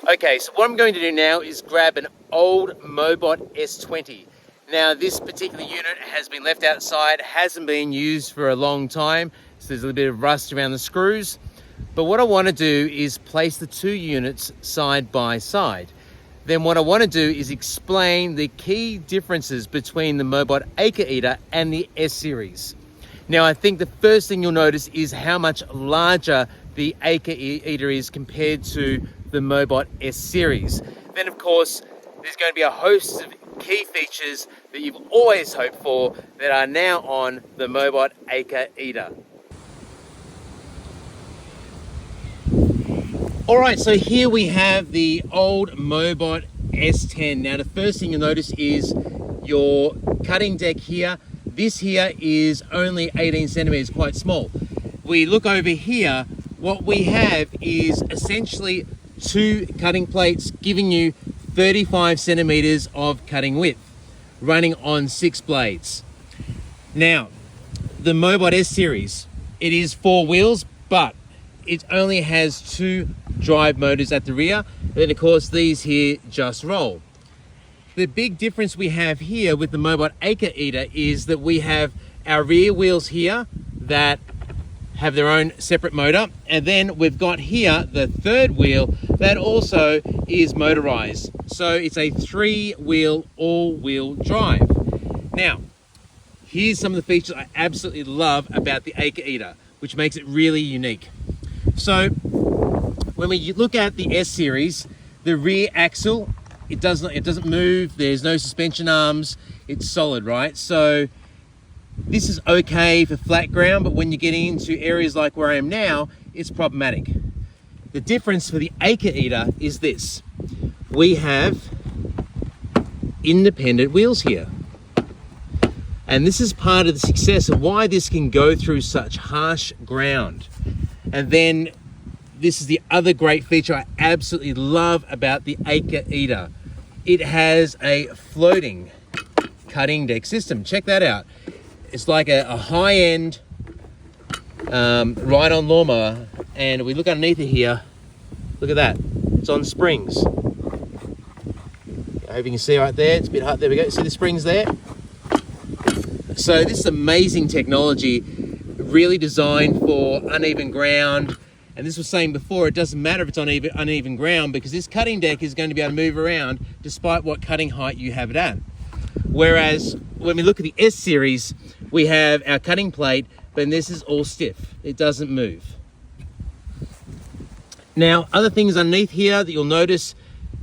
Okay, so what I'm going to do now is grab an old MoeBot S20. Now this particular unit has been left outside, hasn't been used for a long time, so there's a little bit of rust around the screws. But what I want to do is place the two units side by side. Then what I want to do is explain the key differences between the MoeBot Acre Eater and the S-Series. Now I think the first thing you'll notice is how much larger the Acre Eater is compared to the MoeBot S-Series. Then of course there's going to be a host of key features that you've always hoped for that are now on the MoeBot Acre Eater. Alright, so here we have the old MoeBot S10. Now the first thing you'll notice is your cutting deck here. This here is only 18 centimeters, quite small. We look over here, what we have is essentially two cutting plates giving you 35 centimeters of cutting width, running on 6 blades. Now, the MoeBot S-Series, it is 4 wheels, but it only has 2 drive motors at the rear, and then of course these here just roll. The big difference we have here with the MoeBot Acre Eater is that we have our rear wheels here that have their own separate motor, and then we've got here the third wheel that also is motorized. So it's a 3-wheel all-wheel drive. Now, here's some of the features I absolutely love about the Acre Eater, which makes it really unique. So when we look at the S-Series, the rear axle, it doesn't move, there's no suspension arms, it's solid, right? So this is okay for flat ground, but when you get into areas like where I am now, it's problematic. The difference for the Acre Eater is this. We have independent wheels here. And this is part of the success of why this can go through such harsh ground. And then this is the other great feature I absolutely love about the Acre Eater. It has a floating cutting deck system. Check that out. It's like a high-end ride-on lawnmower, and we look underneath it here. Look at that. It's on springs. I hope you can see right there. It's a bit hot. There we go. See the springs there? So this is amazing technology, really designed for uneven ground. And this was saying before, it doesn't matter if it's on uneven ground, because this cutting deck is going to be able to move around despite what cutting height you have it at. Whereas when we look at the S-Series, we have our cutting plate, but this is all stiff. It doesn't move. Now, other things underneath here that you'll notice,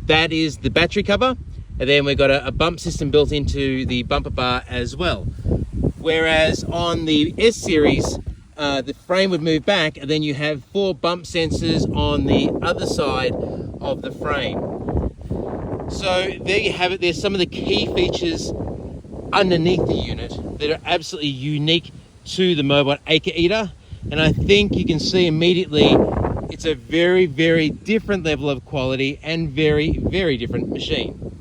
that is the battery cover. And then we've got a bump system built into the bumper bar as well. Whereas on the S-Series, the frame would move back, and then you have 4 bump sensors on the other side of the frame. So there you have it. There's some of the key features underneath the unit that are absolutely unique to the MoeBot Acre Eater. And I think you can see immediately it's a very, very different level of quality and very, very different machine.